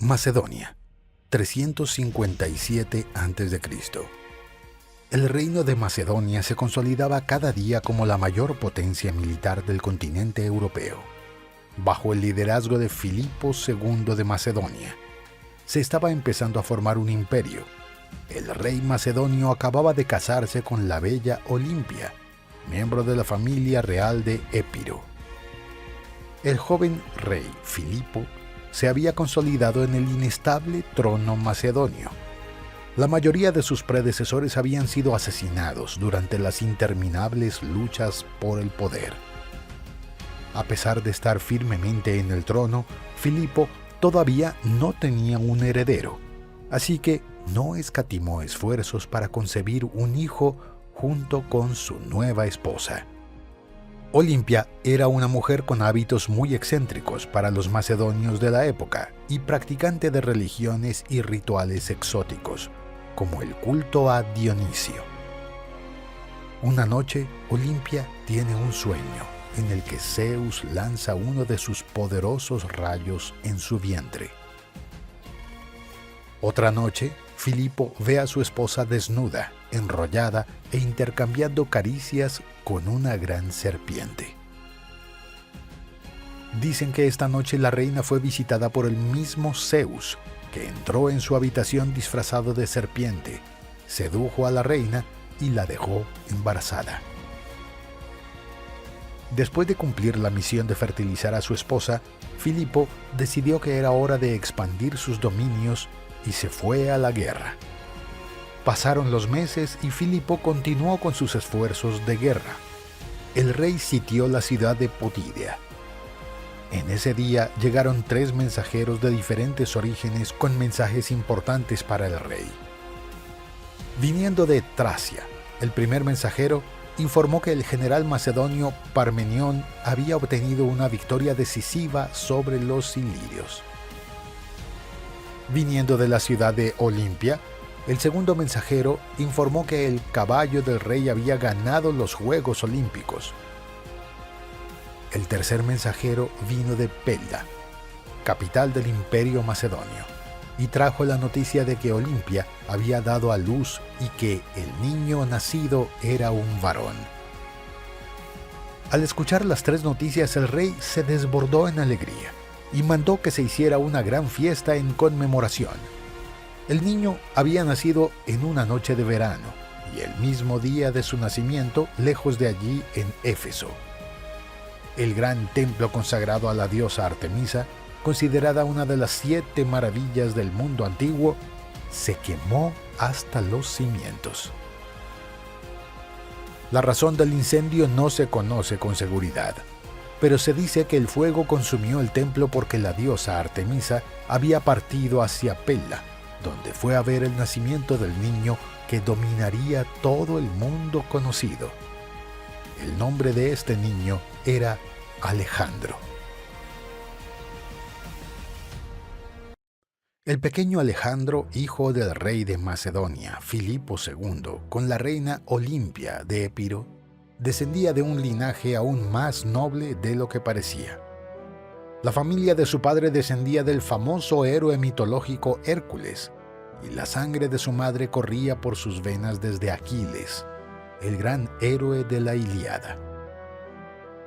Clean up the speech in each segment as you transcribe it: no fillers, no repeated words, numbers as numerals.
Macedonia, 357 a.C. El reino de Macedonia se consolidaba cada día como la mayor potencia militar del continente europeo. Bajo el liderazgo de Filipo II de Macedonia, se estaba empezando a formar un imperio. El rey macedonio acababa de casarse con la bella Olimpia, miembro de la familia real de Épiro. El joven rey Filipo se había consolidado en el inestable trono macedonio. La mayoría de sus predecesores habían sido asesinados durante las interminables luchas por el poder. A pesar de estar firmemente en el trono, Filipo todavía no tenía un heredero, así que no escatimó esfuerzos para concebir un hijo junto con su nueva esposa. Olimpia era una mujer con hábitos muy excéntricos para los macedonios de la época y practicante de religiones y rituales exóticos, como el culto a Dionisio. Una noche, Olimpia tiene un sueño en el que Zeus lanza uno de sus poderosos rayos en su vientre. Otra noche, Filipo ve a su esposa desnuda, enrollada e intercambiando caricias con una gran serpiente. Dicen que esta noche la reina fue visitada por el mismo Zeus, que entró en su habitación disfrazado de serpiente, sedujo a la reina y la dejó embarazada. Después de cumplir la misión de fertilizar a su esposa, Filipo decidió que era hora de expandir sus dominios y se fue a la guerra. Pasaron los meses y Filipo continuó con sus esfuerzos de guerra. El rey sitió la ciudad de Potidia. En ese día llegaron 3 mensajeros de diferentes orígenes con mensajes importantes para el rey. Viniendo de Tracia, el primer mensajero informó que el general macedonio Parmenión había obtenido una victoria decisiva sobre los ilirios. Viniendo de la ciudad de Olimpia, el segundo mensajero informó que el caballo del rey había ganado los Juegos Olímpicos. El tercer mensajero vino de Pella, capital del Imperio Macedonio, y trajo la noticia de que Olimpia había dado a luz y que el niño nacido era un varón. Al escuchar las 3 noticias, el rey se desbordó en alegría y mandó que se hiciera una gran fiesta en conmemoración. El niño había nacido en una noche de verano y el mismo día de su nacimiento, lejos de allí en Éfeso. El gran templo consagrado a la diosa Artemisa, considerada una de las 7 maravillas del mundo antiguo, se quemó hasta los cimientos. La razón del incendio no se conoce con seguridad, pero se dice que el fuego consumió el templo porque la diosa Artemisa había partido hacia Pella, donde fue a ver el nacimiento del niño que dominaría todo el mundo conocido. El nombre de este niño era Alejandro. El pequeño Alejandro, hijo del rey de Macedonia, Filipo II, con la reina Olimpia de Épiro, descendía de un linaje aún más noble de lo que parecía. La familia de su padre descendía del famoso héroe mitológico Hércules, y la sangre de su madre corría por sus venas desde Aquiles, el gran héroe de la Ilíada.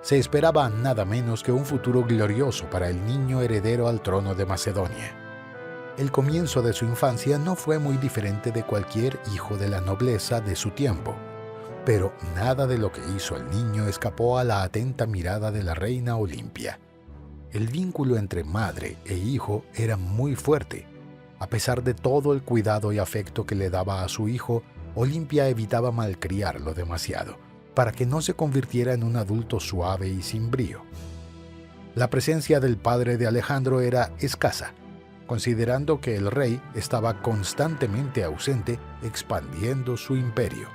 Se esperaba nada menos que un futuro glorioso para el niño heredero al trono de Macedonia. El comienzo de su infancia no fue muy diferente de cualquier hijo de la nobleza de su tiempo, pero nada de lo que hizo el niño escapó a la atenta mirada de la reina Olimpia. El vínculo entre madre e hijo era muy fuerte. A pesar de todo el cuidado y afecto que le daba a su hijo, Olimpia evitaba malcriarlo demasiado, para que no se convirtiera en un adulto suave y sin brío. La presencia del padre de Alejandro era escasa, considerando que el rey estaba constantemente ausente expandiendo su imperio.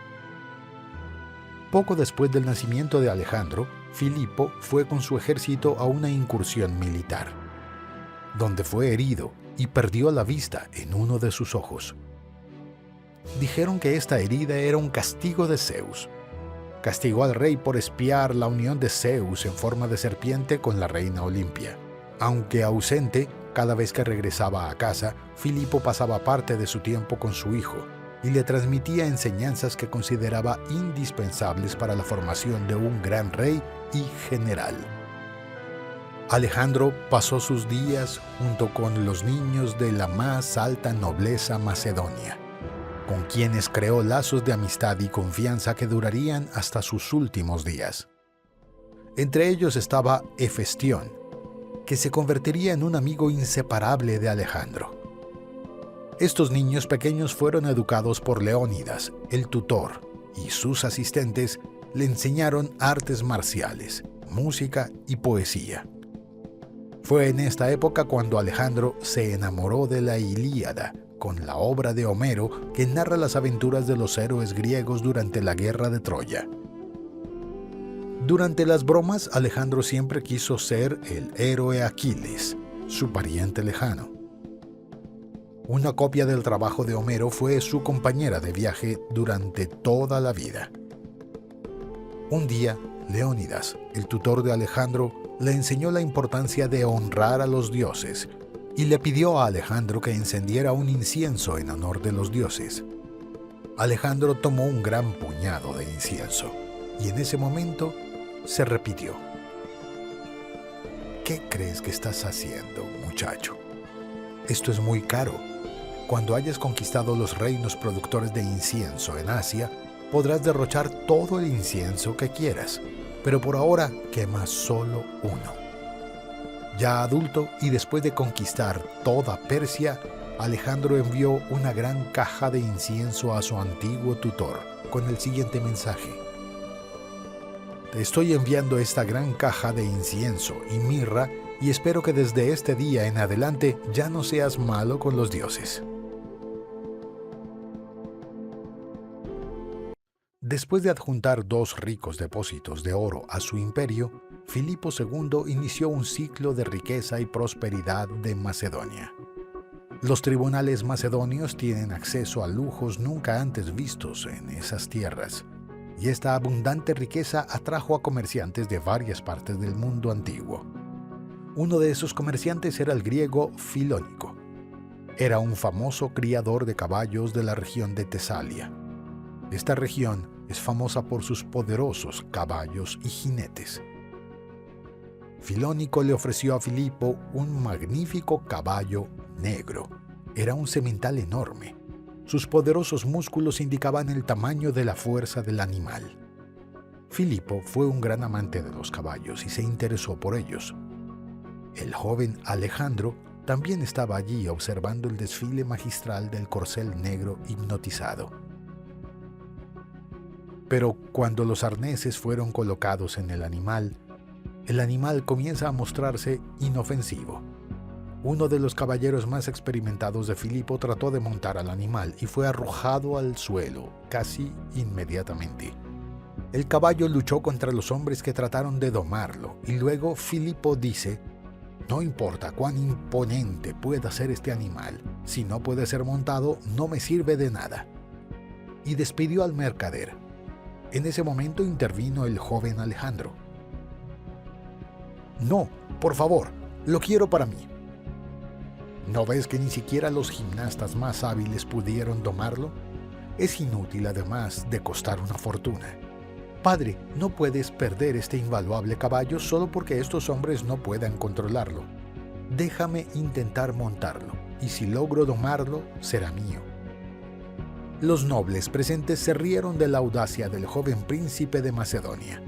Poco después del nacimiento de Alejandro, Filipo fue con su ejército a una incursión militar, donde fue herido y perdió la vista en uno de sus ojos. Dijeron que esta herida era un castigo de Zeus. Castigó al rey por espiar la unión de Zeus en forma de serpiente con la reina Olimpia. Aunque ausente, Cada vez que regresaba a casa, Filipo pasaba parte de su tiempo con su hijo y le transmitía enseñanzas que consideraba indispensables para la formación de un gran rey y general. Alejandro pasó sus días junto con los niños de la más alta nobleza macedonia, con quienes creó lazos de amistad y confianza que durarían hasta sus últimos días. Entre ellos estaba Hefestión, que se convertiría en un amigo inseparable de Alejandro. Estos niños pequeños fueron educados por Leónidas, el tutor, y sus asistentes le enseñaron artes marciales, música y poesía. Fue en esta época cuando Alejandro se enamoró de la Ilíada, con la obra de Homero que narra las aventuras de los héroes griegos durante la guerra de Troya. Durante las bromas, Alejandro siempre quiso ser el héroe Aquiles, su pariente lejano. Una copia del trabajo de Homero fue su compañera de viaje durante toda la vida. Un día, Leónidas, el tutor de Alejandro, le enseñó la importancia de honrar a los dioses y le pidió a Alejandro que encendiera un incienso en honor de los dioses. Alejandro tomó un gran puñado de incienso y en ese momento se repitió: ¿Qué crees que estás haciendo, muchacho? Esto es muy caro. Cuando hayas conquistado los reinos productores de incienso en Asia, podrás derrochar todo el incienso que quieras, pero por ahora quema solo uno. Ya adulto y después de conquistar toda Persia, Alejandro envió una gran caja de incienso a su antiguo tutor con el siguiente mensaje: Te estoy enviando esta gran caja de incienso y mirra y espero que desde este día en adelante ya no seas malo con los dioses. Después de adjuntar 2 ricos depósitos de oro a su imperio, Filipo II inició un ciclo de riqueza y prosperidad de Macedonia. Los tribunales macedonios tienen acceso a lujos nunca antes vistos en esas tierras, y esta abundante riqueza atrajo a comerciantes de varias partes del mundo antiguo. Uno de esos comerciantes era el griego Filónico. Era un famoso criador de caballos de la región de Tesalia. Esta región es famosa por sus poderosos caballos y jinetes. Filónico le ofreció a Filipo un magnífico caballo negro. Era un semental enorme. Sus poderosos músculos indicaban el tamaño de la fuerza del animal. Filipo fue un gran amante de los caballos y se interesó por ellos. El joven Alejandro también estaba allí observando el desfile magistral del corcel negro hipnotizado. Pero cuando los arneses fueron colocados en el animal comienza a mostrarse inofensivo. Uno de los caballeros más experimentados de Filipo trató de montar al animal y fue arrojado al suelo casi inmediatamente. El caballo luchó contra los hombres que trataron de domarlo y luego Filipo dice: «No importa cuán imponente pueda ser este animal, si no puede ser montado no me sirve de nada». Y despidió al mercader. En ese momento intervino el joven Alejandro. «No, por favor, lo quiero para mí». ¿No ves que ni siquiera los gimnastas más hábiles pudieron domarlo? Es inútil además de costar una fortuna. Padre, no puedes perder este invaluable caballo solo porque estos hombres no puedan controlarlo. Déjame intentar montarlo, y si logro domarlo, será mío. Los nobles presentes se rieron de la audacia del joven príncipe de Macedonia.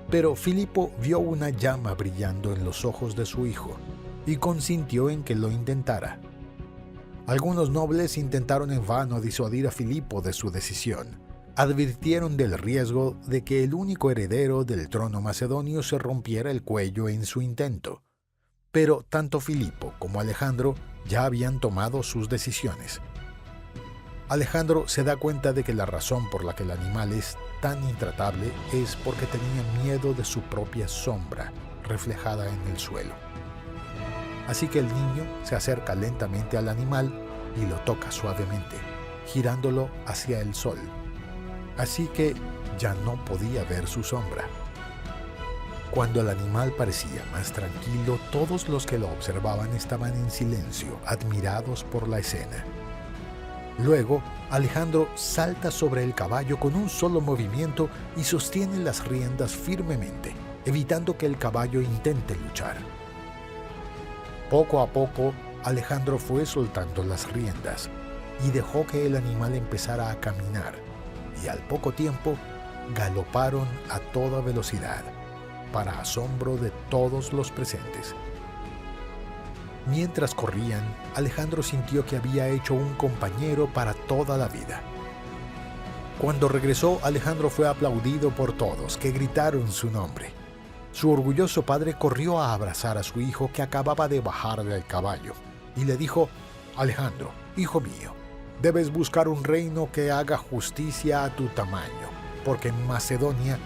Pero Filipo vio una llama brillando en los ojos de su hijo y consintió en que lo intentara. Algunos nobles intentaron en vano disuadir a Filipo de su decisión. Advirtieron del riesgo de que el único heredero del trono macedonio se rompiera el cuello en su intento. Pero tanto Filipo como Alejandro ya habían tomado sus decisiones. Alejandro se da cuenta de que la razón por la que el animal es tan intratable es porque tenía miedo de su propia sombra reflejada en el suelo. Así que el niño se acerca lentamente al animal y lo toca suavemente, girándolo hacia el sol. Así que ya no podía ver su sombra. Cuando el animal parecía más tranquilo, todos los que lo observaban estaban en silencio, admirados por la escena. Luego, Alejandro salta sobre el caballo con un solo movimiento y sostiene las riendas firmemente, evitando que el caballo intente luchar. Poco a poco, Alejandro fue soltando las riendas y dejó que el animal empezara a caminar, y al poco tiempo galoparon a toda velocidad, para asombro de todos los presentes. Mientras corrían, Alejandro sintió que había hecho un compañero para toda la vida. Cuando regresó, Alejandro fue aplaudido por todos, que gritaron su nombre. Su orgulloso padre corrió a abrazar a su hijo que acababa de bajar del caballo, y le dijo: «Alejandro, hijo mío, debes buscar un reino que haga justicia a tu tamaño, porque Macedonia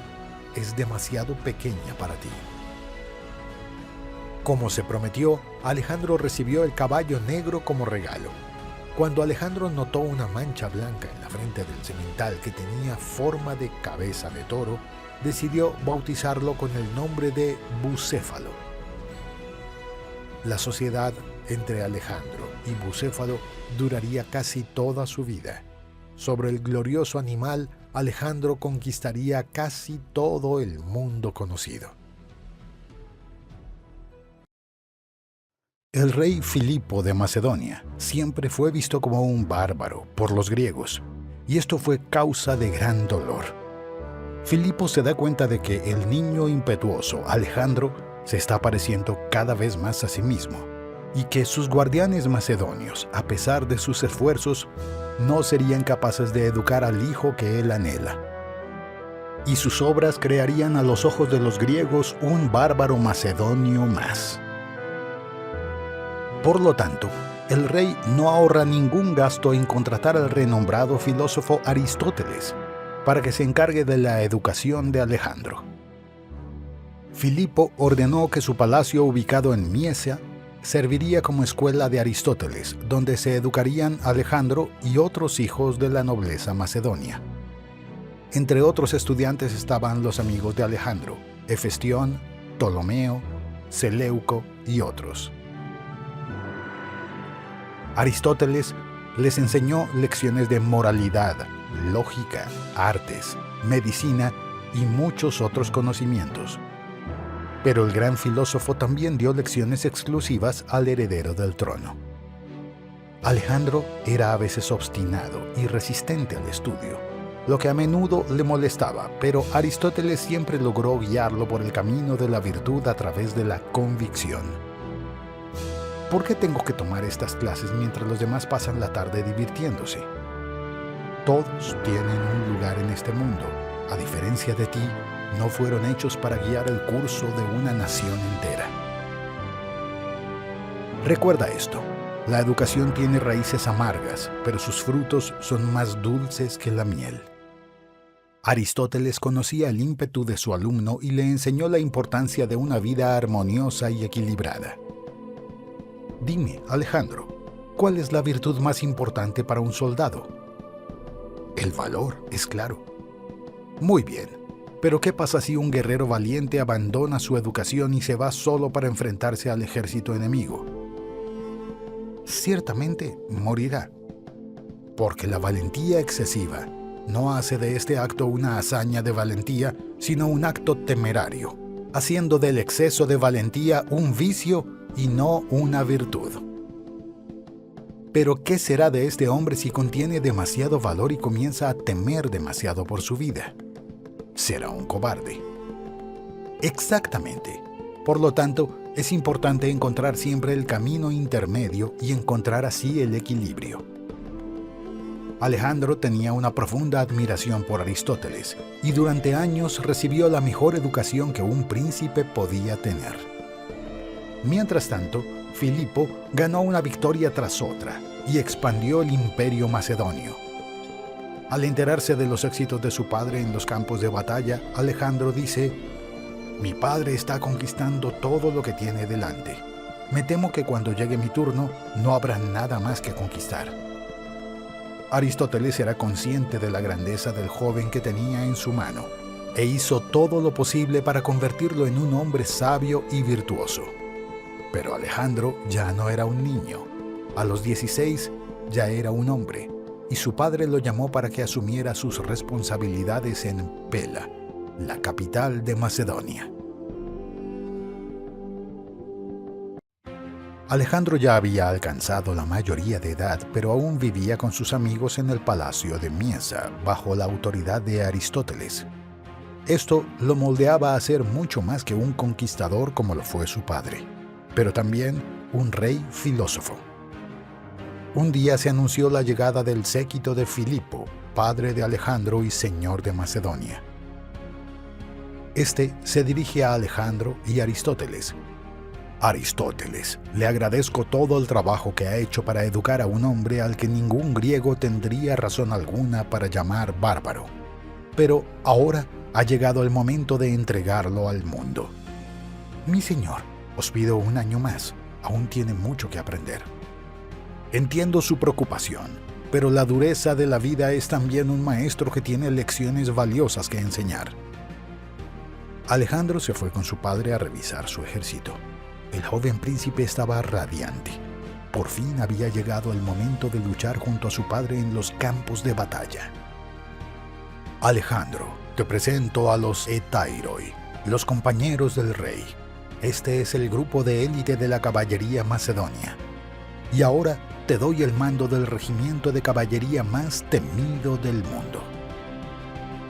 es demasiado pequeña para ti». Como se prometió, Alejandro recibió el caballo negro como regalo. Cuando Alejandro notó una mancha blanca en la frente del semental que tenía forma de cabeza de toro, decidió bautizarlo con el nombre de Bucéfalo. La sociedad entre Alejandro y Bucéfalo duraría casi toda su vida. Sobre el glorioso animal, Alejandro conquistaría casi todo el mundo conocido. El rey Filipo de Macedonia siempre fue visto como un bárbaro por los griegos, y esto fue causa de gran dolor. Filipo se da cuenta de que el niño impetuoso Alejandro se está pareciendo cada vez más a sí mismo, y que sus guardianes macedonios, a pesar de sus esfuerzos, no serían capaces de educar al hijo que él anhela. Y sus obras crearían a los ojos de los griegos un bárbaro macedonio más. Por lo tanto, el rey no ahorra ningún gasto en contratar al renombrado filósofo Aristóteles para que se encargue de la educación de Alejandro. Filipo ordenó que su palacio ubicado en Miesia serviría como escuela de Aristóteles, donde se educarían Alejandro y otros hijos de la nobleza macedonia. Entre otros estudiantes estaban los amigos de Alejandro, Hefestión, Ptolomeo, Seleuco y otros. Aristóteles les enseñó lecciones de moralidad, lógica, artes, medicina y muchos otros conocimientos. Pero el gran filósofo también dio lecciones exclusivas al heredero del trono. Alejandro era a veces obstinado y resistente al estudio, lo que a menudo le molestaba, pero Aristóteles siempre logró guiarlo por el camino de la virtud a través de la convicción. ¿Por qué tengo que tomar estas clases mientras los demás pasan la tarde divirtiéndose? Todos tienen un lugar en este mundo. A diferencia de ti, no fueron hechos para guiar el curso de una nación entera. Recuerda esto: la educación tiene raíces amargas, pero sus frutos son más dulces que la miel. Aristóteles conocía el ímpetu de su alumno y le enseñó la importancia de una vida armoniosa y equilibrada. Dime, Alejandro, ¿cuál es la virtud más importante para un soldado? El valor, es claro. Muy bien, pero ¿qué pasa si un guerrero valiente abandona su educación y se va solo para enfrentarse al ejército enemigo? Ciertamente morirá, porque la valentía excesiva no hace de este acto una hazaña de valentía, sino un acto temerario, haciendo del exceso de valentía un vicio y no una virtud. Pero ¿qué será de este hombre si contiene demasiado valor y comienza a temer demasiado por su vida? Será un cobarde. Exactamente. Por lo tanto, es importante encontrar siempre el camino intermedio y encontrar así el equilibrio. Alejandro tenía una profunda admiración por Aristóteles y durante años recibió la mejor educación que un príncipe podía tener. Mientras tanto, Filipo ganó una victoria tras otra y expandió el imperio macedonio. Al enterarse de los éxitos de su padre en los campos de batalla, Alejandro dice: «Mi padre está conquistando todo lo que tiene delante. Me temo que cuando llegue mi turno no habrá nada más que conquistar». Aristóteles era consciente de la grandeza del joven que tenía en su mano, e hizo todo lo posible para convertirlo en un hombre sabio y virtuoso. Pero Alejandro ya no era un niño. A los 16 ya era un hombre, y su padre lo llamó para que asumiera sus responsabilidades en Pela, la capital de Macedonia. Alejandro ya había alcanzado la mayoría de edad, pero aún vivía con sus amigos en el palacio de Miesa, bajo la autoridad de Aristóteles. Esto lo moldeaba a ser mucho más que un conquistador como lo fue su padre, pero también un rey filósofo. Un día se anunció la llegada del séquito de Filipo, padre de Alejandro y señor de Macedonia. Este se dirige a Alejandro y Aristóteles. Aristóteles, le agradezco todo el trabajo que ha hecho para educar a un hombre al que ningún griego tendría razón alguna para llamar bárbaro. Pero ahora ha llegado el momento de entregarlo al mundo. Mi señor, os pido un año más, aún tiene mucho que aprender. Entiendo su preocupación, pero la dureza de la vida es también un maestro que tiene lecciones valiosas que enseñar. Alejandro se fue con su padre a revisar su ejército. El joven príncipe estaba radiante. Por fin había llegado el momento de luchar junto a su padre en los campos de batalla. Alejandro, te presento a los Etairoi, los compañeros del rey. Este es el grupo de élite de la caballería macedonia. Y ahora te doy el mando del regimiento de caballería más temido del mundo.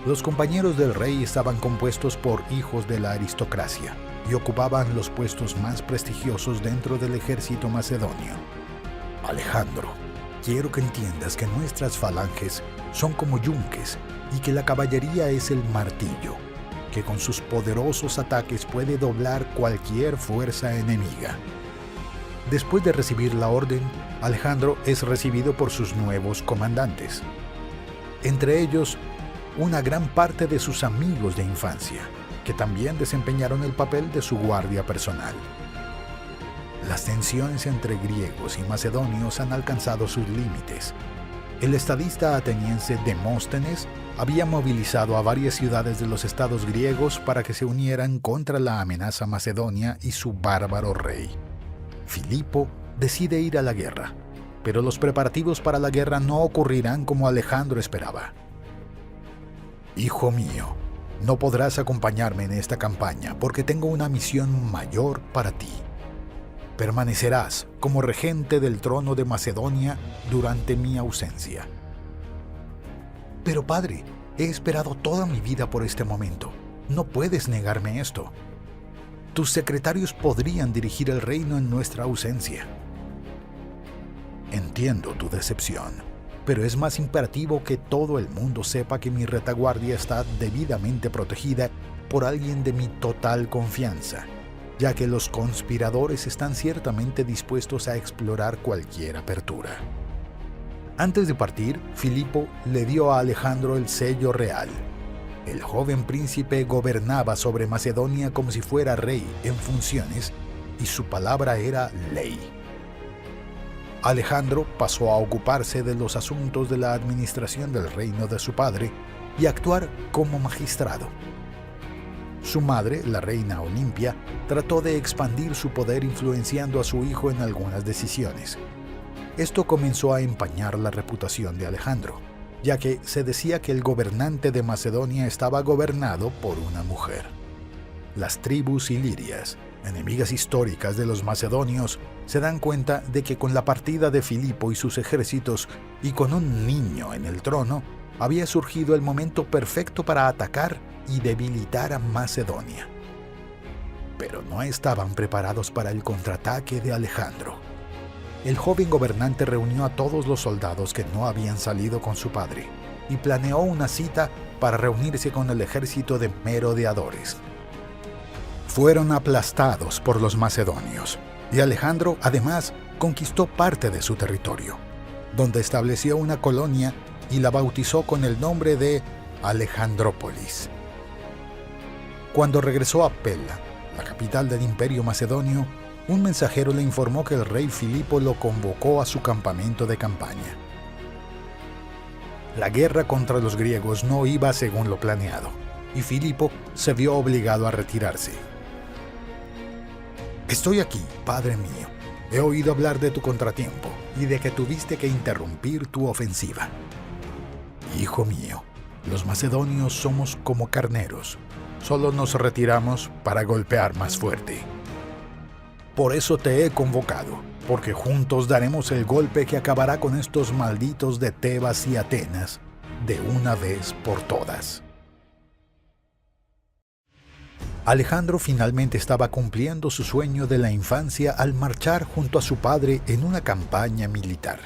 Los compañeros del rey estaban compuestos por hijos de la aristocracia y ocupaban los puestos más prestigiosos dentro del ejército macedonio. Alejandro, quiero que entiendas que nuestras falanges son como yunques y que la caballería es el martillo, que con sus poderosos ataques puede doblar cualquier fuerza enemiga. Después de recibir la orden, Alejandro es recibido por sus nuevos comandantes. Entre ellos, una gran parte de sus amigos de infancia, que también desempeñaron el papel de su guardia personal. Las tensiones entre griegos y macedonios han alcanzado sus límites. El estadista ateniense Demóstenes había movilizado a varias ciudades de los estados griegos para que se unieran contra la amenaza macedonia y su bárbaro rey. Filipo decide ir a la guerra, pero los preparativos para la guerra no ocurrirán como Alejandro esperaba. Hijo mío, no podrás acompañarme en esta campaña porque tengo una misión mayor para ti. Permanecerás como regente del trono de Macedonia durante mi ausencia. Pero padre, he esperado toda mi vida por este momento. No puedes negarme esto. Tus secretarios podrían dirigir el reino en nuestra ausencia. Entiendo tu decepción, pero es más imperativo que todo el mundo sepa que mi retaguardia está debidamente protegida por alguien de mi total confianza, ya que los conspiradores están ciertamente dispuestos a explorar cualquier apertura. Antes de partir, Filipo le dio a Alejandro el sello real. El joven príncipe gobernaba sobre Macedonia como si fuera rey en funciones y su palabra era ley. Alejandro pasó a ocuparse de los asuntos de la administración del reino de su padre y actuar como magistrado. Su madre, la reina Olimpia, trató de expandir su poder influenciando a su hijo en algunas decisiones. Esto comenzó a empañar la reputación de Alejandro, ya que se decía que el gobernante de Macedonia estaba gobernado por una mujer. Las tribus ilirias, enemigas históricas de los macedonios, se dan cuenta de que con la partida de Filipo y sus ejércitos y con un niño en el trono, había surgido el momento perfecto para atacar y debilitar a Macedonia. Pero no estaban preparados para el contraataque de Alejandro. El joven gobernante reunió a todos los soldados que no habían salido con su padre y planeó una cita para reunirse con el ejército de merodeadores. Fueron aplastados por los macedonios y Alejandro además conquistó parte de su territorio, donde estableció una colonia y la bautizó con el nombre de Alejandrópolis. Cuando regresó a Pella, la capital del imperio macedonio, un mensajero le informó que el rey Filipo lo convocó a su campamento de campaña. La guerra contra los griegos no iba según lo planeado. y Filipo se vio obligado a retirarse. «Estoy aquí, padre mío. He oído hablar de tu contratiempo y de que tuviste que interrumpir tu ofensiva. Hijo mío, los macedonios somos como carneros. Solo nos retiramos para golpear más fuerte. Por eso te he convocado, porque juntos daremos el golpe que acabará con estos malditos de Tebas y Atenas de una vez por todas». Alejandro finalmente estaba cumpliendo su sueño de la infancia al marchar junto a su padre en una campaña militar.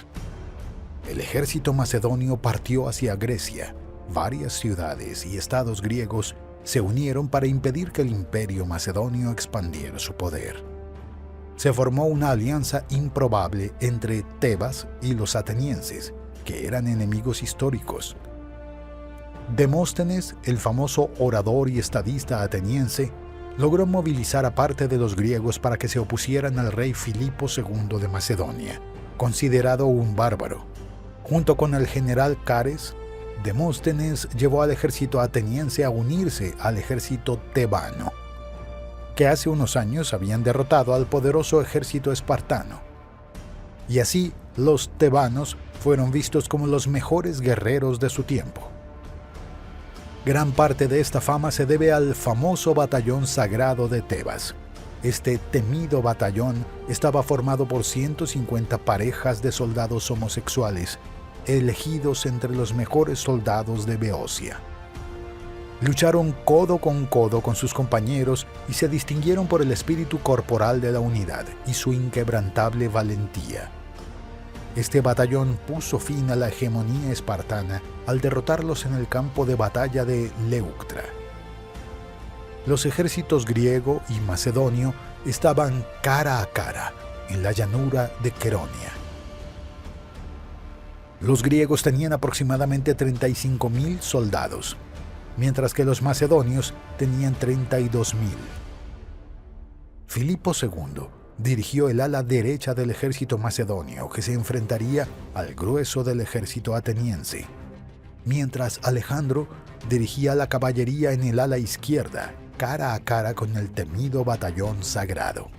El ejército macedonio partió hacia Grecia. Varias ciudades y estados griegos se unieron para impedir que el imperio macedonio expandiera su poder. Se formó una alianza improbable entre Tebas y los atenienses, que eran enemigos históricos. Demóstenes, el famoso orador y estadista ateniense, logró movilizar a parte de los griegos para que se opusieran al rey Filipo II de Macedonia, considerado un bárbaro. Junto con el general Cares, Demóstenes llevó al ejército ateniense a unirse al ejército tebano, que hace unos años habían derrotado al poderoso ejército espartano. Y así, los tebanos fueron vistos como los mejores guerreros de su tiempo. Gran parte de esta fama se debe al famoso batallón sagrado de Tebas. Este temido batallón estaba formado por 150 parejas de soldados homosexuales, elegidos entre los mejores soldados de Beocia. Lucharon codo con sus compañeros y se distinguieron por el espíritu corporal de la unidad y su inquebrantable valentía. Este batallón puso fin a la hegemonía espartana al derrotarlos en el campo de batalla de Leuctra. Los ejércitos griego y macedonio estaban cara a cara en la llanura de Queronia. Los griegos tenían aproximadamente 35.000 soldados, mientras que los macedonios tenían 32.000. Filipo II dirigió el ala derecha del ejército macedonio, que se enfrentaría al grueso del ejército ateniense, mientras Alejandro dirigía la caballería en el ala izquierda, cara a cara con el temido batallón sagrado.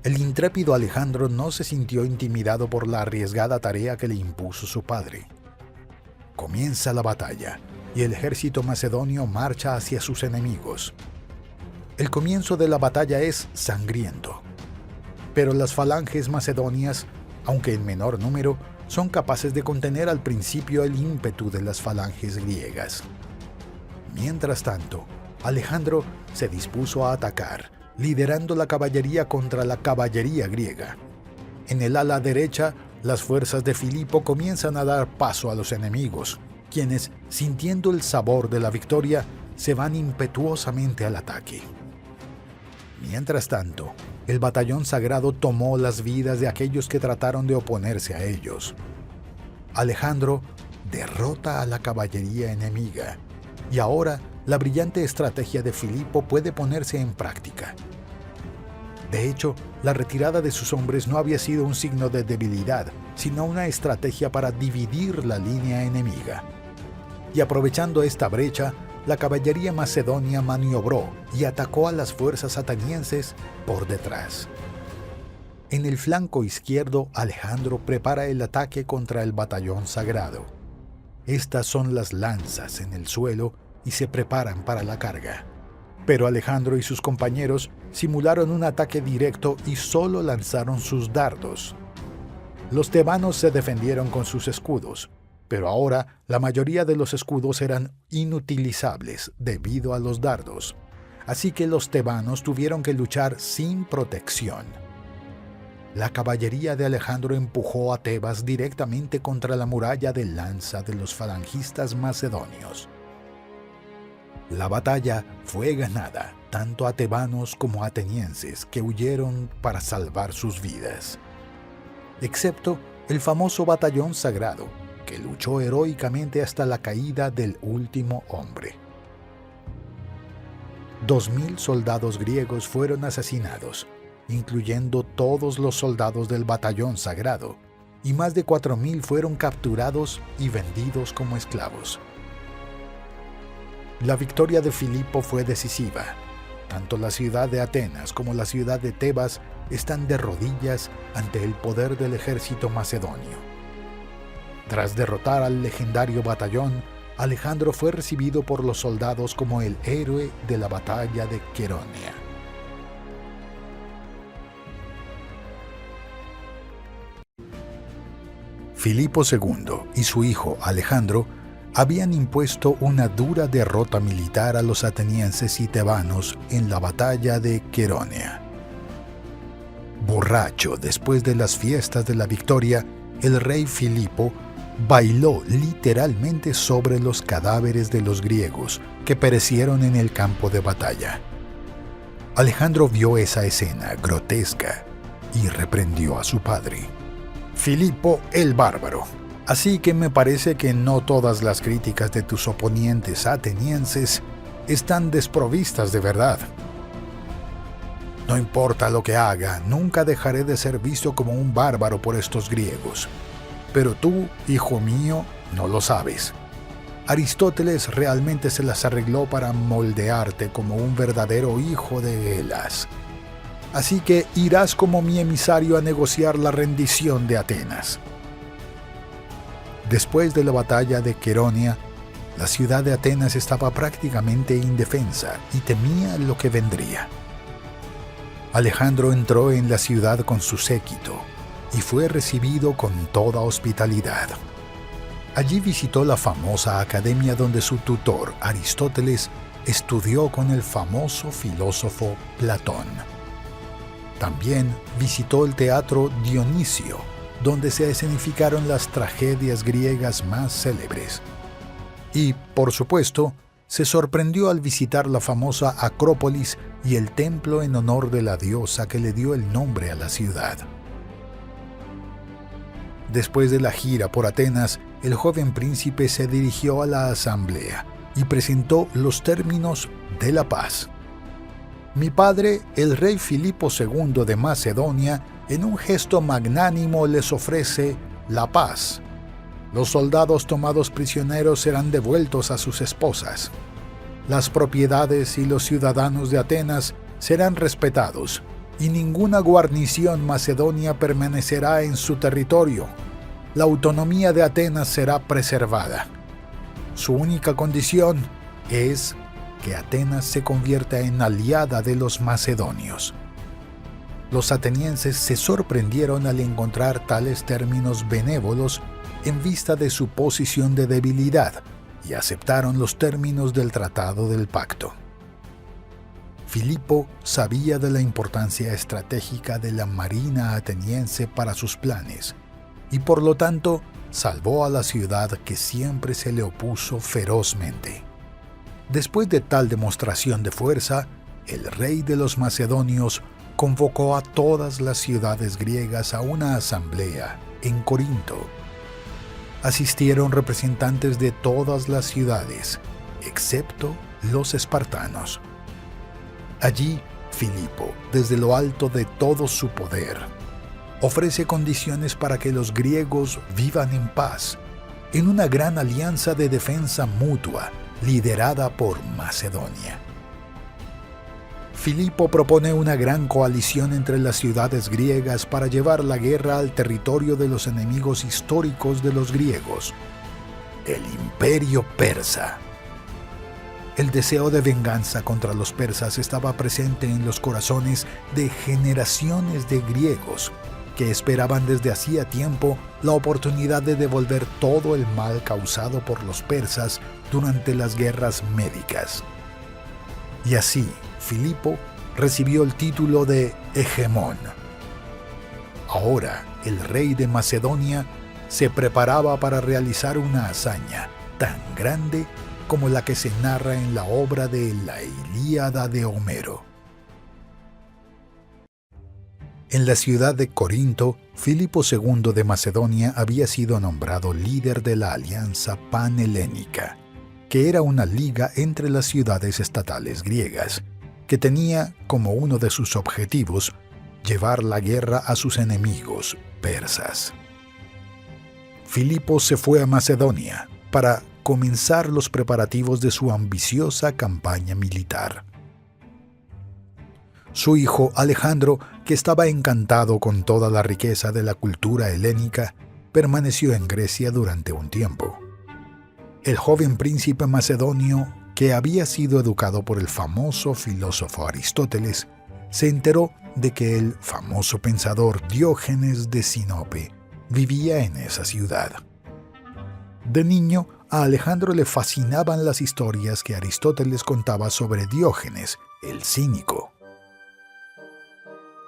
El intrépido Alejandro no se sintió intimidado por la arriesgada tarea que le impuso su padre. Comienza la batalla, y el ejército macedonio marcha hacia sus enemigos. El comienzo de la batalla es sangriento, pero las falanges macedonias, aunque en menor número, son capaces de contener al principio el ímpetu de las falanges griegas. Mientras tanto, Alejandro se dispuso a atacar, liderando la caballería contra la caballería griega. En el ala derecha, las fuerzas de Filipo comienzan a dar paso a los enemigos, quienes, sintiendo el sabor de la victoria, se van impetuosamente al ataque. Mientras tanto, el batallón sagrado tomó las vidas de aquellos que trataron de oponerse a ellos. Alejandro derrota a la caballería enemiga, y ahora la brillante estrategia de Filipo puede ponerse en práctica. De hecho, la retirada de sus hombres no había sido un signo de debilidad, sino una estrategia para dividir la línea enemiga. Y aprovechando esta brecha, la caballería macedonia maniobró y atacó a las fuerzas atenienses por detrás. En el flanco izquierdo, Alejandro prepara el ataque contra el batallón sagrado. Estas son las lanzas en el suelo y se preparan para la carga. Pero Alejandro y sus compañeros simularon un ataque directo y solo lanzaron sus dardos. Los tebanos se defendieron con sus escudos, pero ahora la mayoría de los escudos eran inutilizables debido a los dardos, así que los tebanos tuvieron que luchar sin protección. La caballería de Alejandro empujó a Tebas directamente contra la muralla de lanza de los falangistas macedonios. La batalla fue ganada tanto a tebanos como a atenienses, que huyeron para salvar sus vidas, excepto el famoso batallón sagrado, que luchó heroicamente hasta la caída del último hombre. 2.000 soldados griegos fueron asesinados, incluyendo todos los soldados del batallón sagrado, y más de 4.000 fueron capturados y vendidos como esclavos. La victoria de Filipo fue decisiva. Tanto la ciudad de Atenas como la ciudad de Tebas están de rodillas ante el poder del ejército macedonio. Tras derrotar al legendario batallón, Alejandro fue recibido por los soldados como el héroe de la batalla de Queronea. Filipo II y su hijo Alejandro habían impuesto una dura derrota militar a los atenienses y tebanos en la batalla de Queronea. Borracho después de las fiestas de la victoria, el rey Filipo bailó literalmente sobre los cadáveres de los griegos que perecieron en el campo de batalla. Alejandro vio esa escena grotesca y reprendió a su padre: «Filipo el bárbaro, así que me parece que no todas las críticas de tus oponentes atenienses están desprovistas de verdad. No importa lo que haga, nunca dejaré de ser visto como un bárbaro por estos griegos. Pero tú, hijo mío, no lo sabes. Aristóteles realmente se las arregló para moldearte como un verdadero hijo de Elas. Así que irás como mi emisario a negociar la rendición de Atenas». Después de la batalla de Queronea, la ciudad de Atenas estaba prácticamente indefensa y temía lo que vendría. Alejandro entró en la ciudad con su séquito y fue recibido con toda hospitalidad. Allí visitó la famosa academia donde su tutor, Aristóteles, estudió con el famoso filósofo Platón. También visitó el teatro Dionisio, donde se escenificaron las tragedias griegas más célebres. Y, por supuesto, se sorprendió al visitar la famosa Acrópolis y el templo en honor de la diosa que le dio el nombre a la ciudad. Después de la gira por Atenas, el joven príncipe se dirigió a la asamblea y presentó los términos de la paz. «Mi padre, el rey Filipo II de Macedonia, en un gesto magnánimo les ofrece la paz. Los soldados tomados prisioneros serán devueltos a sus esposas. Las propiedades y los ciudadanos de Atenas serán respetados, y ninguna guarnición macedonia permanecerá en su territorio. La autonomía de Atenas será preservada. Su única condición es que Atenas se convierta en aliada de los macedonios». Los atenienses se sorprendieron al encontrar tales términos benévolos en vista de su posición de debilidad y aceptaron los términos del Tratado del Pacto. Filipo sabía de la importancia estratégica de la marina ateniense para sus planes y por lo tanto salvó a la ciudad que siempre se le opuso ferozmente. Después de tal demostración de fuerza, el rey de los macedonios convocó a todas las ciudades griegas a una asamblea en Corinto. Asistieron representantes de todas las ciudades, excepto los espartanos. Allí, Filipo, desde lo alto de todo su poder, ofrece condiciones para que los griegos vivan en paz, en una gran alianza de defensa mutua liderada por Macedonia. Filipo propone una gran coalición entre las ciudades griegas para llevar la guerra al territorio de los enemigos históricos de los griegos, el Imperio Persa. El deseo de venganza contra los persas estaba presente en los corazones de generaciones de griegos que esperaban desde hacía tiempo la oportunidad de devolver todo el mal causado por los persas durante las guerras médicas. Y así, Filipo recibió el título de hegemón. Ahora, el rey de Macedonia se preparaba para realizar una hazaña tan grande como la que se narra en la obra de la Ilíada de Homero. En la ciudad de Corinto, Filipo II de Macedonia había sido nombrado líder de la Alianza Panhelénica, que era una liga entre las ciudades estatales griegas, que tenía como uno de sus objetivos llevar la guerra a sus enemigos persas. Filipo se fue a Macedonia para comenzar los preparativos de su ambiciosa campaña militar. Su hijo Alejandro, que estaba encantado con toda la riqueza de la cultura helénica, permaneció en Grecia durante un tiempo. El joven príncipe macedonio, que había sido educado por el famoso filósofo Aristóteles, se enteró de que el famoso pensador Diógenes de Sinope vivía en esa ciudad. De niño, a Alejandro le fascinaban las historias que Aristóteles contaba sobre Diógenes, el cínico.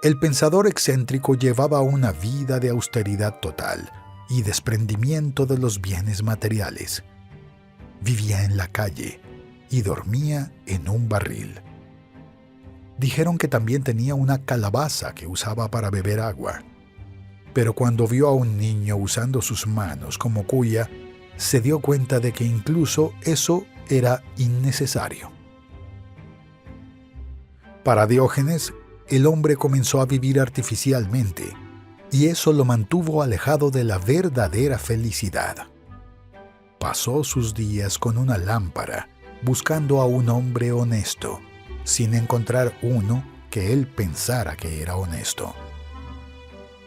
El pensador excéntrico llevaba una vida de austeridad total y desprendimiento de los bienes materiales. Vivía en la calle y dormía en un barril. Dijeron que también tenía una calabaza que usaba para beber agua. Pero cuando vio a un niño usando sus manos como cuya, se dio cuenta de que incluso eso era innecesario. Para Diógenes, el hombre comenzó a vivir artificialmente, y eso lo mantuvo alejado de la verdadera felicidad. Pasó sus días con una lámpara, buscando a un hombre honesto, sin encontrar uno que él pensara que era honesto.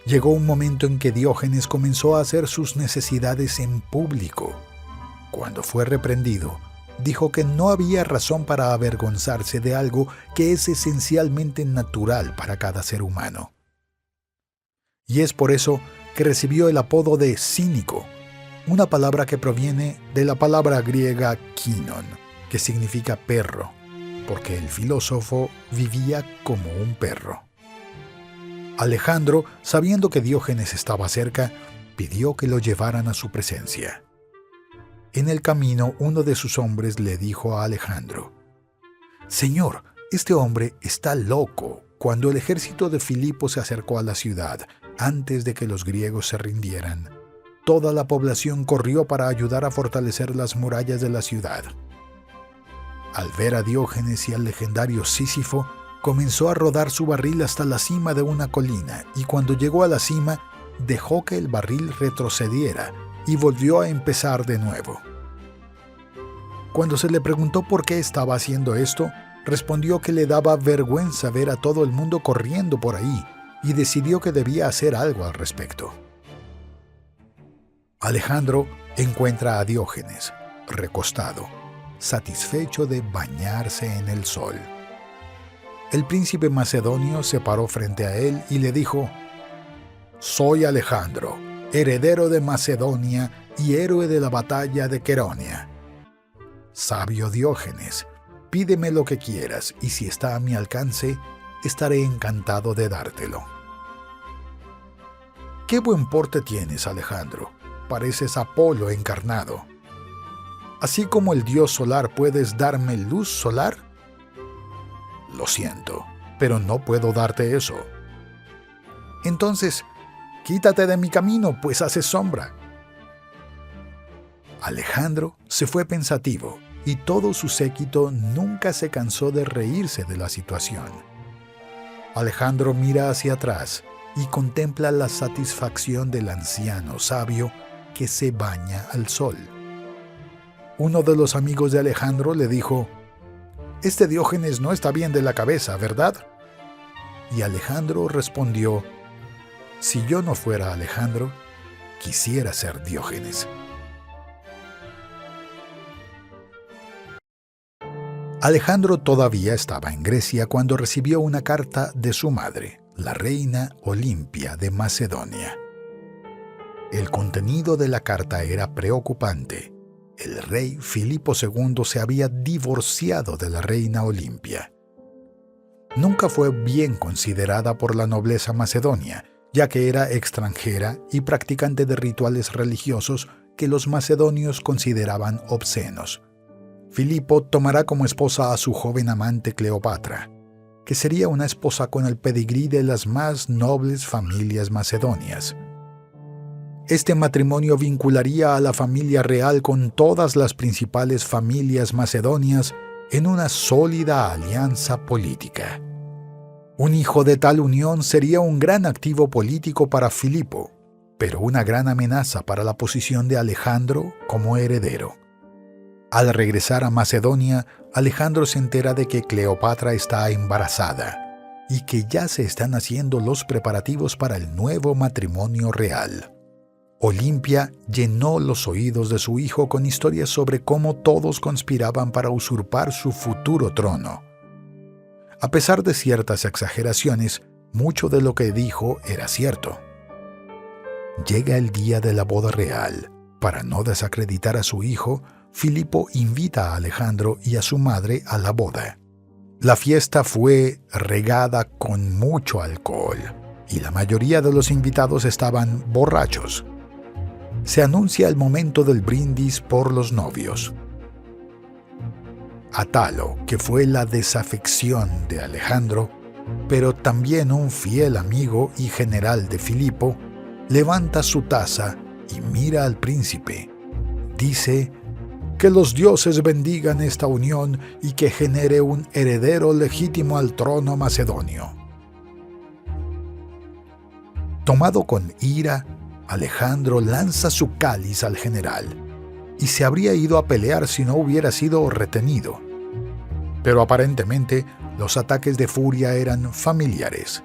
Llegó un momento en que Diógenes comenzó a hacer sus necesidades en público. Cuando fue reprendido, dijo que no había razón para avergonzarse de algo que es esencialmente natural para cada ser humano. Y es por eso que recibió el apodo de cínico, una palabra que proviene de la palabra griega kinon, que significa perro, porque el filósofo vivía como un perro. Alejandro, sabiendo que Diógenes estaba cerca, pidió que lo llevaran a su presencia. En el camino, uno de sus hombres le dijo a Alejandro: «Señor, este hombre está loco». Cuando el ejército de Filipo se acercó a la ciudad, antes de que los griegos se rindieran, toda la población corrió para ayudar a fortalecer las murallas de la ciudad. Al ver a Diógenes y al legendario Sísifo, comenzó a rodar su barril hasta la cima de una colina, y cuando llegó a la cima, dejó que el barril retrocediera y volvió a empezar de nuevo. Cuando se le preguntó por qué estaba haciendo esto, respondió que le daba vergüenza ver a todo el mundo corriendo por ahí y decidió que debía hacer algo al respecto. Alejandro encuentra a Diógenes, recostado, satisfecho de bañarse en el sol. El príncipe macedonio se paró frente a él y le dijo: «Soy Alejandro, heredero de Macedonia y héroe de la batalla de Queronea. Sabio Diógenes, pídeme lo que quieras y si está a mi alcance, estaré encantado de dártelo». «Qué buen porte tienes, Alejandro. Pareces Apolo encarnado. Así como el dios solar, ¿puedes darme luz solar?». «Lo siento, pero no puedo darte eso». «Entonces, quítate de mi camino, pues haces sombra». Alejandro se fue pensativo y todo su séquito nunca se cansó de reírse de la situación. Alejandro mira hacia atrás y contempla la satisfacción del anciano sabio que se baña al sol. Uno de los amigos de Alejandro le dijo: «Este Diógenes no está bien de la cabeza, ¿verdad?». Y Alejandro respondió: «Si yo no fuera Alejandro, quisiera ser Diógenes». Alejandro todavía estaba en Grecia cuando recibió una carta de su madre, la reina Olimpia de Macedonia. El contenido de la carta era preocupante. El rey Filipo II se había divorciado de la reina Olimpia. Nunca fue bien considerada por la nobleza macedonia, ya que era extranjera y practicante de rituales religiosos que los macedonios consideraban obscenos. Filipo tomará como esposa a su joven amante Cleopatra, que sería una esposa con el pedigrí de las más nobles familias macedonias. Este matrimonio vincularía a la familia real con todas las principales familias macedonias en una sólida alianza política. Un hijo de tal unión sería un gran activo político para Filipo, pero una gran amenaza para la posición de Alejandro como heredero. Al regresar a Macedonia, Alejandro se entera de que Cleopatra está embarazada y que ya se están haciendo los preparativos para el nuevo matrimonio real. Olimpia llenó los oídos de su hijo con historias sobre cómo todos conspiraban para usurpar su futuro trono. A pesar de ciertas exageraciones, mucho de lo que dijo era cierto. Llega el día de la boda real. Para no desacreditar a su hijo, Filipo invita a Alejandro y a su madre a la boda. La fiesta fue regada con mucho alcohol y la mayoría de los invitados estaban borrachos. Se anuncia el momento del brindis por los novios. Atalo, que fue la desafección de Alejandro, pero también un fiel amigo y general de Filipo, levanta su taza y mira al príncipe. Dice: «Que los dioses bendigan esta unión y que genere un heredero legítimo al trono macedonio». Tomado con ira, Alejandro lanza su cáliz al general y se habría ido a pelear si no hubiera sido retenido. Pero aparentemente los ataques de furia eran familiares.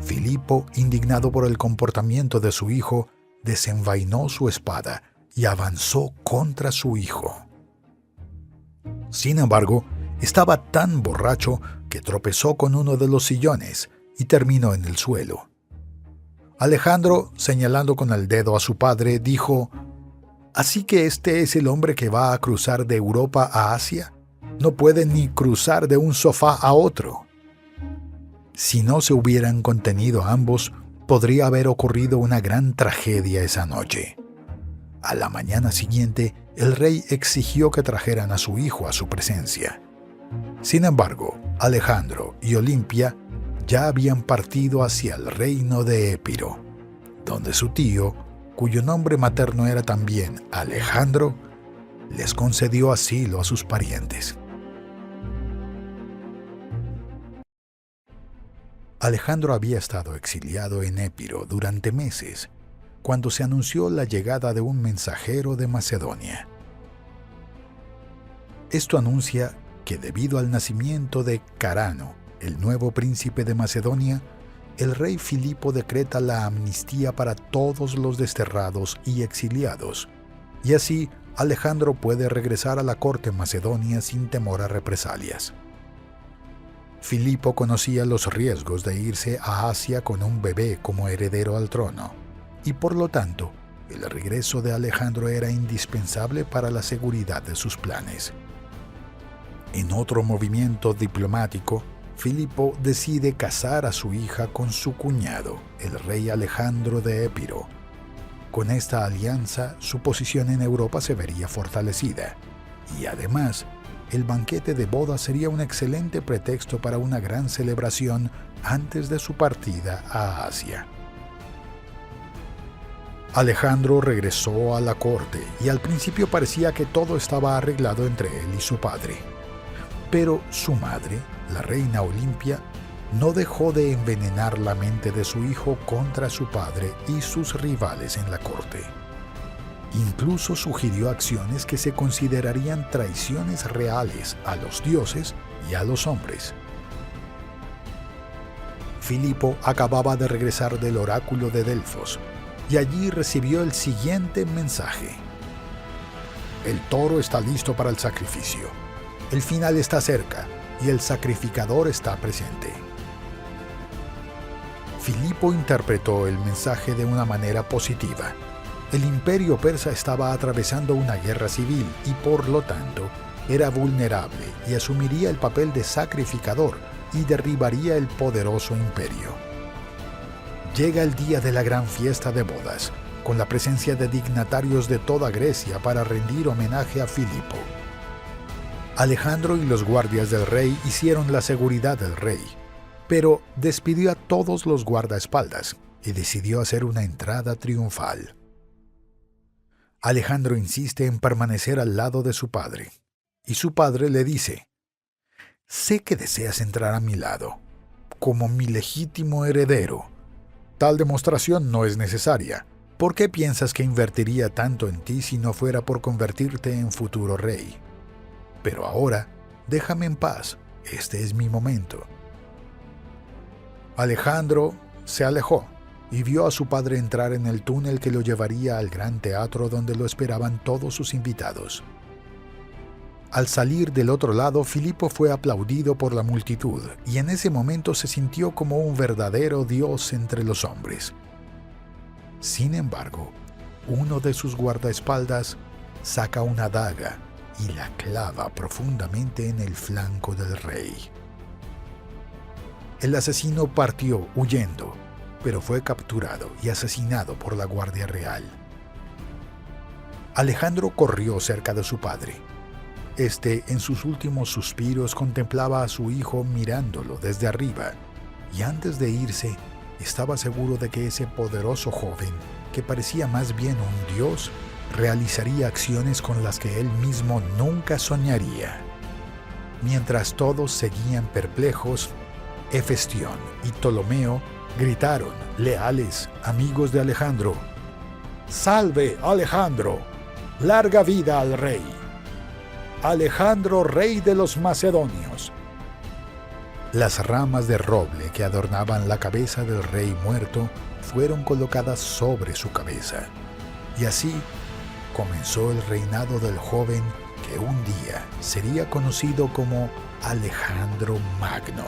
Filipo, indignado por el comportamiento de su hijo, desenvainó su espada y avanzó contra su hijo. Sin embargo, estaba tan borracho que tropezó con uno de los sillones y terminó en el suelo. Alejandro, señalando con el dedo a su padre, dijo: «¿Así que este es el hombre que va a cruzar de Europa a Asia? No puede ni cruzar de un sofá a otro». Si no se hubieran contenido ambos, podría haber ocurrido una gran tragedia esa noche. A la mañana siguiente, el rey exigió que trajeran a su hijo a su presencia. Sin embargo, Alejandro y Olimpia ya habían partido hacia el reino de Épiro, donde su tío, cuyo nombre materno era también Alejandro, les concedió asilo a sus parientes. Alejandro había estado exiliado en Épiro durante meses, cuando se anunció la llegada de un mensajero de Macedonia. Esto anuncia que debido al nacimiento de Carano, el nuevo príncipe de Macedonia, el rey Filipo decreta la amnistía para todos los desterrados y exiliados, y así Alejandro puede regresar a la corte macedonia sin temor a represalias. Filipo conocía los riesgos de irse a Asia con un bebé como heredero al trono, y por lo tanto, el regreso de Alejandro era indispensable para la seguridad de sus planes. En otro movimiento diplomático, Filipo decide casar a su hija con su cuñado, el rey Alejandro de Épiro. Con esta alianza, su posición en Europa se vería fortalecida, y además, el banquete de boda sería un excelente pretexto para una gran celebración antes de su partida a Asia. Alejandro regresó a la corte y al principio parecía que todo estaba arreglado entre él y su padre. Pero su madre, la reina Olimpia, no dejó de envenenar la mente de su hijo contra su padre y sus rivales en la corte. Incluso sugirió acciones que se considerarían traiciones reales a los dioses y a los hombres. Filipo acababa de regresar del oráculo de Delfos y allí recibió el siguiente mensaje: «El toro está listo para el sacrificio. El final está cerca y el sacrificador está presente». Filipo interpretó el mensaje de una manera positiva. El imperio persa estaba atravesando una guerra civil y por lo tanto era vulnerable y asumiría el papel de sacrificador y derribaría el poderoso imperio. Llega el día de la gran fiesta de bodas, con la presencia de dignatarios de toda Grecia para rendir homenaje a Filipo. Alejandro y los guardias del rey hicieron la seguridad del rey, pero despidió a todos los guardaespaldas y decidió hacer una entrada triunfal. Alejandro insiste en permanecer al lado de su padre, y su padre le dice: «Sé que deseas entrar a mi lado, como mi legítimo heredero. Tal demostración no es necesaria. ¿Por qué piensas que invertiría tanto en ti si no fuera por convertirte en futuro rey? Pero ahora, déjame en paz, este es mi momento. Alejandro se alejó y vio a su padre entrar en el túnel que lo llevaría al gran teatro donde lo esperaban todos sus invitados. Al salir del otro lado, Filipo fue aplaudido por la multitud y en ese momento se sintió como un verdadero dios entre los hombres. Sin embargo, uno de sus guardaespaldas saca una daga y la clava profundamente en el flanco del rey. El asesino partió huyendo, pero fue capturado y asesinado por la Guardia Real. Alejandro corrió cerca de su padre. Este, en sus últimos suspiros, contemplaba a su hijo mirándolo desde arriba, y antes de irse, estaba seguro de que ese poderoso joven, que parecía más bien un dios, realizaría acciones con las que él mismo nunca soñaría. Mientras todos seguían perplejos, Hefestión y Ptolomeo gritaron, leales amigos de Alejandro: ¡Salve, Alejandro! ¡Larga vida al rey! ¡Alejandro, rey de los macedonios! Las ramas de roble que adornaban la cabeza del rey muerto fueron colocadas sobre su cabeza. Y así comenzó el reinado del joven que un día sería conocido como Alejandro Magno.